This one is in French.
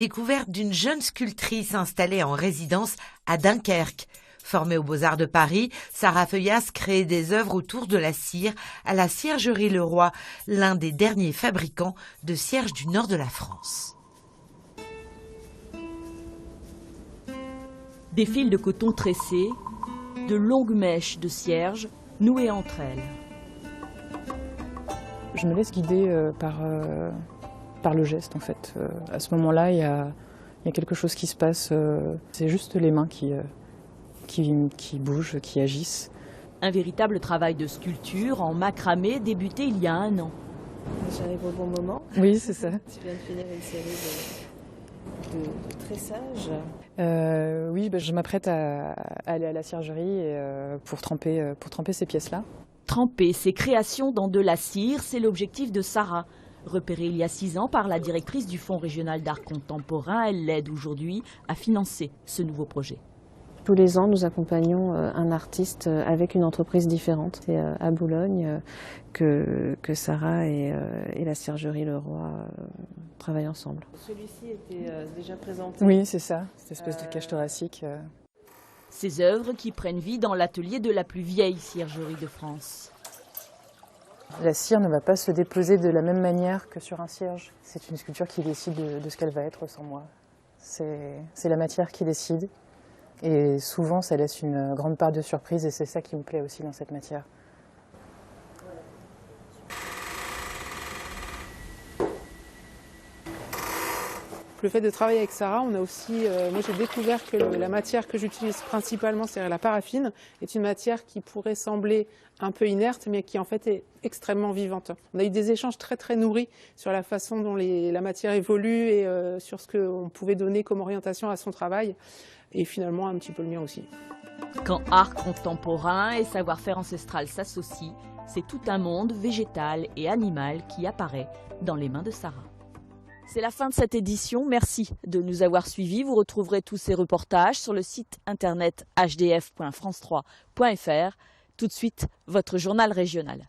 Découverte d'une jeune sculptrice installée en résidence à Dunkerque. Formée aux Beaux-Arts de Paris, Sarah Feuillas crée des œuvres autour de la cire à la Ciergerie Le Roi, l'un des derniers fabricants de cierges du nord de la France. Des fils de coton tressés, de longues mèches de cierge nouées entre elles. Je me laisse guider par le geste en fait. À ce moment-là, il y a quelque chose qui se passe. C'est juste les mains qui bougent, qui agissent. Un véritable travail de sculpture en macramé débuté il y a 1 an. J'arrive au bon moment. Oui, c'est ça. Tu viens de finir une série de tressages. Oui, je m'apprête à aller à la ciergerie pour tremper ces pièces-là. Tremper ses créations dans de la cire, c'est l'objectif de Sarah. Repérée il y a 6 ans par la directrice du Fonds régional d'art contemporain, elle l'aide aujourd'hui à financer ce nouveau projet. Tous les ans, nous accompagnons un artiste avec une entreprise différente. C'est à Boulogne que Sarah et la Ciergerie Le Roi travaillent ensemble. Celui-ci était déjà présenté. Oui, c'est ça, cette espèce de cage thoracique. Ces œuvres qui prennent vie dans l'atelier de la plus vieille ciergerie de France. La cire ne va pas se déposer de la même manière que sur un cierge. C'est une sculpture qui décide de ce qu'elle va être sans moi. C'est la matière qui décide. Et souvent, ça laisse une grande part de surprise et c'est ça qui me plaît aussi dans cette matière. Le fait de travailler avec Sarah, on a aussi, moi j'ai découvert que la matière que j'utilise principalement, c'est la paraffine, est une matière qui pourrait sembler un peu inerte, mais qui en fait est extrêmement vivante. On a eu des échanges très très nourris sur la façon dont la matière évolue et sur ce qu'on pouvait donner comme orientation à son travail, et finalement un petit peu le mien aussi. Quand art contemporain et savoir-faire ancestral s'associent, c'est tout un monde végétal et animal qui apparaît dans les mains de Sarah. C'est la fin de cette édition. Merci de nous avoir suivis. Vous retrouverez tous ces reportages sur le site internet hdf.france3.fr. Tout de suite, votre journal régional.